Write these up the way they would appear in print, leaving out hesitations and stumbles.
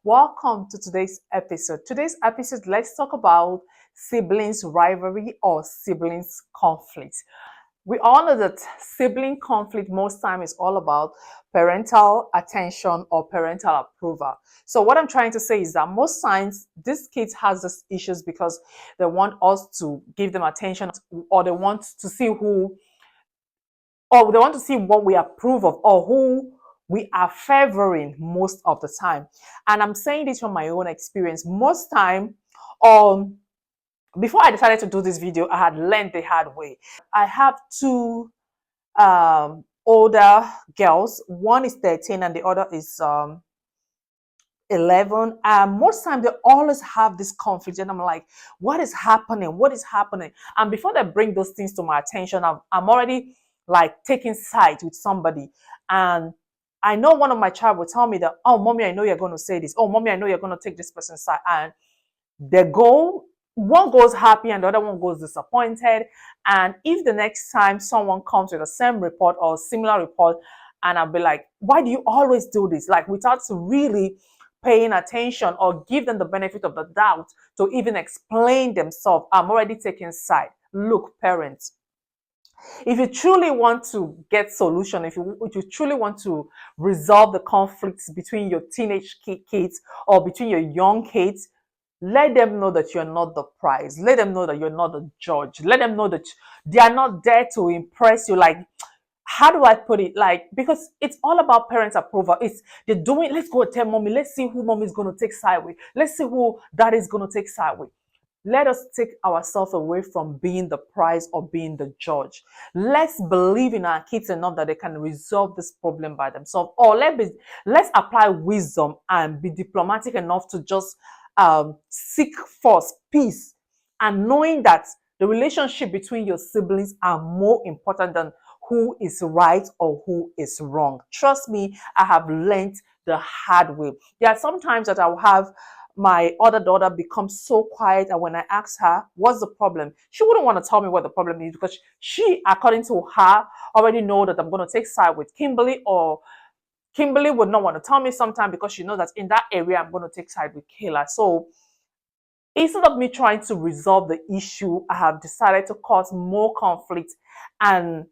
Welcome to today's episode. Today's episode, let's talk about siblings rivalry or siblings conflict. We all know that sibling conflict most time is all about parental attention or parental approval. So what I'm trying to say is that most times these kids has these issues because they want us to give them attention, or they want to see who, or they want to see what we approve of, or who we are favoring most of the time. And I'm saying this from my own experience. Most time, um, before I decided to do this video, I had learned the hard way. I have two older girls. One is 13 and the other is 11. Most time they always have this conflict, and I'm like, what is happening? What is happening? And before they bring those things to my attention, I'm already like taking sides with somebody. And I know one of my child will tell me that, oh, mommy, I know you're going to say this. Oh, mommy, I know you're going to take this person's side. And they go, one goes happy and the other one goes disappointed. And if the next time someone comes with the same report or similar report, and I'll be like, why do you always do this? Like, without really paying attention or give them the benefit of the doubt to even explain themselves, I'm already taking side. Look, parents, if you truly want to get solution, if you truly want to resolve the conflicts between your teenage kids or between your young kids, let them know that you're not the prize. Let them know that you're not the judge. Let them know that they are not there to impress you. Like, how do I put it? Like, because it's all about parents' approval. It's they're doing, let's go tell mommy, let's see who mommy is going to take side with. Let's see who daddy is going to take side with. Let us take ourselves away from being the prize or being the judge. Let's believe in our kids enough that they can resolve this problem by themselves. Or let's apply wisdom and be diplomatic enough to just seek first peace, and knowing that the relationship between your siblings are more important than who is right or who is wrong. Trust me, I have learned the hard way. There are some times that I will have my other daughter become so quiet, and when I ask her what's the problem, she wouldn't want to tell me what the problem is, because she, according to her, already know that I'm going to take side with Kimberly, or Kimberly would not want to tell me sometime because she knows that in that area I'm going to take side with Kayla. So instead of me trying to resolve the issue, I have decided to cause more conflict, and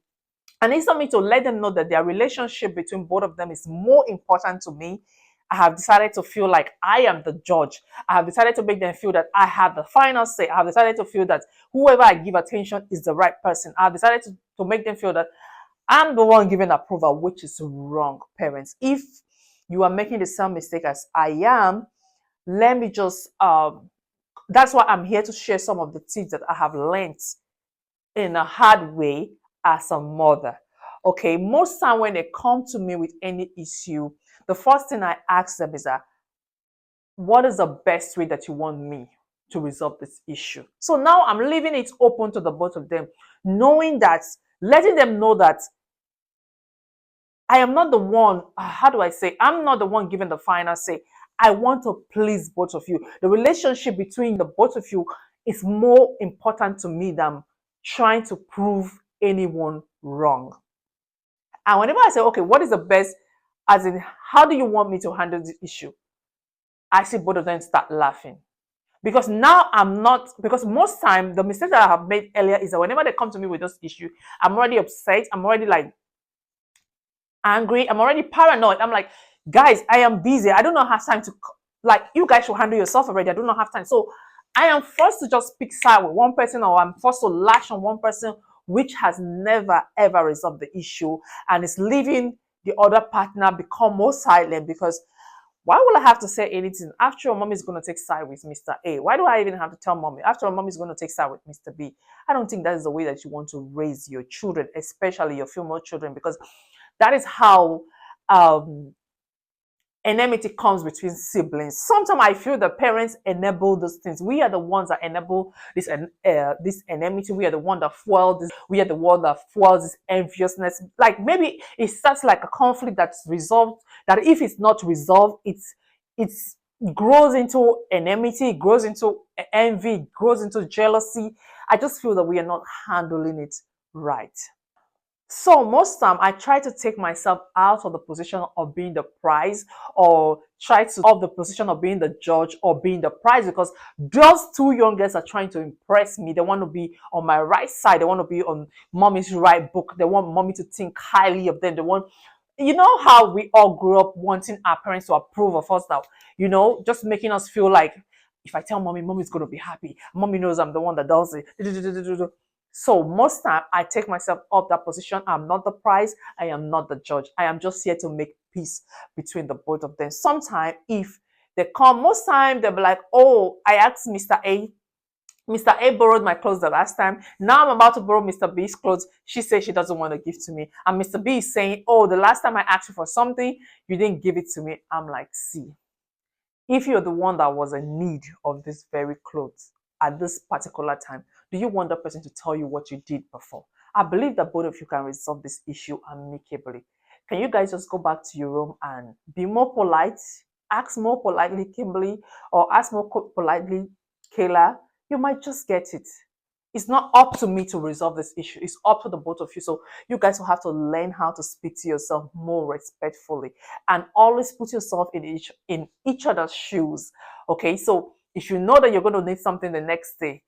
instead of me to let them know that their relationship between both of them is more important to me, I have decided to feel like I am the judge. I have decided to make them feel that I have the final say. I have decided to feel that whoever I give attention is the right person. I have decided to make them feel that I'm the one giving approval, which is wrong, parents. If you are making the same mistake as I am, let me just, that's why I'm here to share some of the tips that I have learned in a hard way as a mother. Okay, most time when they come to me with any issue, the first thing I ask them is that, what is the best way that you want me to resolve this issue? So now I'm leaving it open to the both of them, knowing that, letting them know that I am not the one, how do I say, I'm not the one giving the final say. I want to please both of you. The relationship between the both of you is more important to me than trying to prove anyone wrong. And whenever I say, okay, what is the best, as in, how do you want me to handle this issue? I see both of them start laughing. Because now I'm not, because most time the mistake that I have made earlier is that whenever they come to me with this issue, I'm already upset. I'm already like angry. I'm already paranoid. I'm like, guys, I am busy. I don't know have time to, like, you guys should handle yourself already. I do not have time. So I am forced to just pick side with one person, or I'm forced to lash on one person, which has never ever resolved the issue, and is leaving the other partner become more silent. Because why will I have to say anything? After all, mommy is going to take side with Mr. A. Why do I even have to tell mommy? After all, mommy is going to take side with Mr. B. I don't think that is the way that you want to raise your children, especially your female children, because that is how enmity comes between siblings. Sometimes I feel the parents enable those things. We are the ones that enable this enmity. We are the one that fuel this. We are the one that fuels this enviousness. Like, maybe it starts like a conflict that's resolved. That if it's not resolved, it's grows into enmity, it grows into envy, it grows into jealousy. I just feel that we are not handling it right. So most time I try to take myself out of the position of being the prize, or try to of the position of being the judge or being the prize, because those two young girls are trying to impress me. They want to be on my right side. They want to be on mommy's right book. They want mommy to think highly of them. They want, you know how we all grew up wanting our parents to approve of us now, just making us feel like if I tell mommy, mommy's going to be happy. Mommy knows I'm the one that does it. So most time I take myself up that position. I'm not the prize. I am not the judge. I am just here to make peace between the both of them. Sometimes if they come, most time they'll be like, oh, I asked Mr. A. Mr. A borrowed my clothes the last time. Now I'm about to borrow Mr. B's clothes. She says she doesn't want to give to me. And Mr. B is saying, oh, the last time I asked you for something, you didn't give it to me. I'm like, see, if you're the one that was in need of this very clothes at this particular time, do you want that person to tell you what you did before? I believe that both of you can resolve this issue amicably. Can you guys just go back to your room and be more polite? Ask more politely, Kimberly, or ask more politely, Kayla. You might just get it. It's not up to me to resolve this issue. It's up to the both of you. So you guys will have to learn how to speak to yourself more respectfully, and always put yourself in each other's shoes. Okay, so if you know that you're going to need something the next day,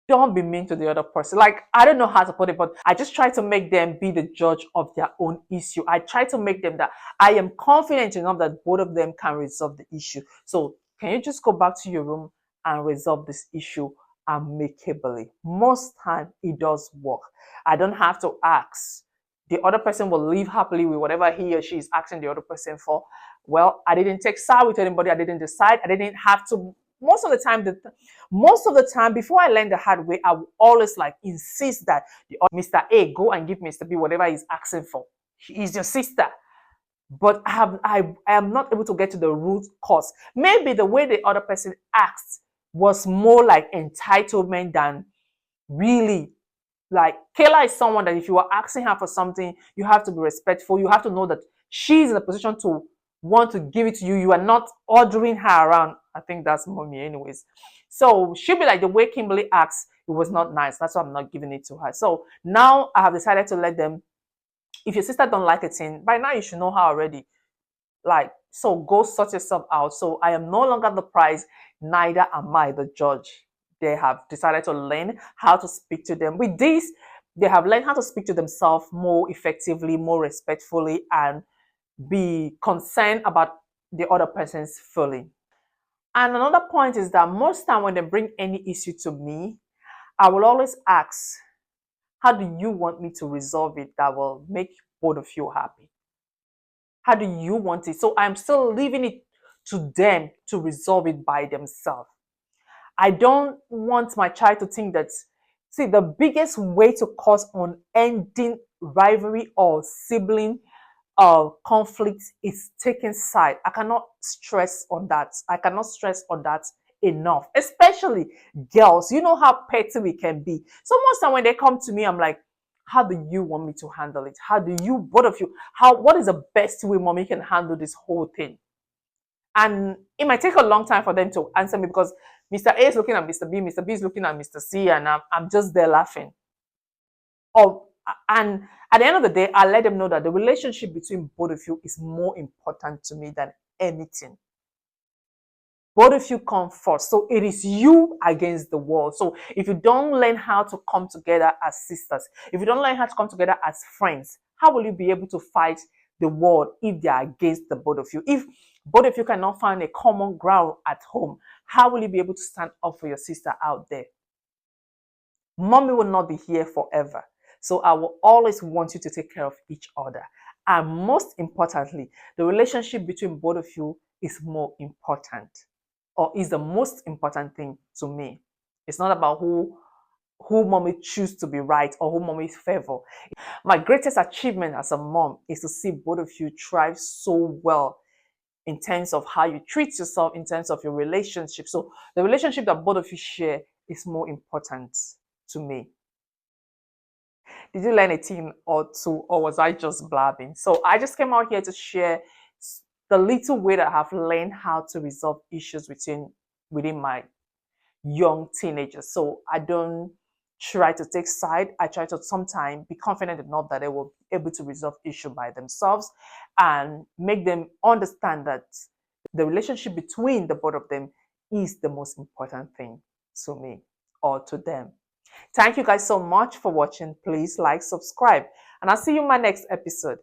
don't be mean to the other person. Like, I don't know how to put it, but I just try to make them be the judge of their own issue. I try to make them that I am confident enough that both of them can resolve the issue. So can you just go back to your room and resolve this issue amicably? Most time it does work. I don't have to ask. The other person will live happily with whatever he or she is asking the other person for. Well, I didn't take side with anybody. I didn't decide. I didn't have to. Most of the time, before I learned the hard way, I would always like insist that Mr. A go and give Mr. B whatever he's asking for. She is your sister. But I am not able to get to the root cause. Maybe the way the other person asked was more like entitlement than really. Like, Kayla is someone that if you are asking her for something, you have to be respectful. You have to know that she's in a position to want to give it to you. You are not ordering her around. I think that's mommy anyways. So she'll be like, the way Kimberly acts, it was not nice. That's why I'm not giving it to her. So now I have decided to let them, if your sister don't like a thing, by now you should know her already. Like, so go sort yourself out. So I am no longer the prize, neither am I the judge. They have decided to learn how to speak to them. With this, they have learned how to speak to themselves more effectively, more respectfully, and be concerned about the other person's feeling. And another point is that most time when they bring any issue to me, I will always ask, how do you want me to resolve it that will make both of you happy? How do you want it? So I'm still leaving it to them to resolve it by themselves. I don't want my child to think that, see, the biggest way to cause unending rivalry or sibling conflict is taking side. I cannot stress on that. I cannot stress on that enough, especially girls. You know how petty we can be. So most time when they come to me, I'm like, how do you want me to handle it? How do you, both of you, what is the best way mommy can handle this whole thing? And it might take a long time for them to answer me, because Mr. A is looking at Mr. B, Mr. B is looking at Mr. C, and I'm just there laughing. Or, and at the end of the day, I let them know that the relationship between both of you is more important to me than anything. Both of you come first. So it is you against the world. So if you don't learn how to come together as sisters, if you don't learn how to come together as friends, how will you be able to fight the world if they are against the both of you? If both of you cannot find a common ground at home, how will you be able to stand up for your sister out there? Mommy will not be here forever. So I will always want you to take care of each other. And most importantly, the relationship between both of you is more important, or is the most important thing to me. It's not about who mommy choose to be right or who mommy favor. My greatest achievement as a mom is to see both of you thrive so well in terms of how you treat yourself, in terms of your relationship. So the relationship that both of you share is more important to me. Did you learn a thing or two, or was I just blabbing? So I just came out here to share the little way that I have learned how to resolve issues within my young teenagers. So I don't try to take side. I try to sometimes be confident enough that they will be able to resolve issue by themselves and make them understand that the relationship between the both of them is the most important thing to me or to them. Thank you guys so much for watching. Please like, subscribe, and I'll see you in my next episode.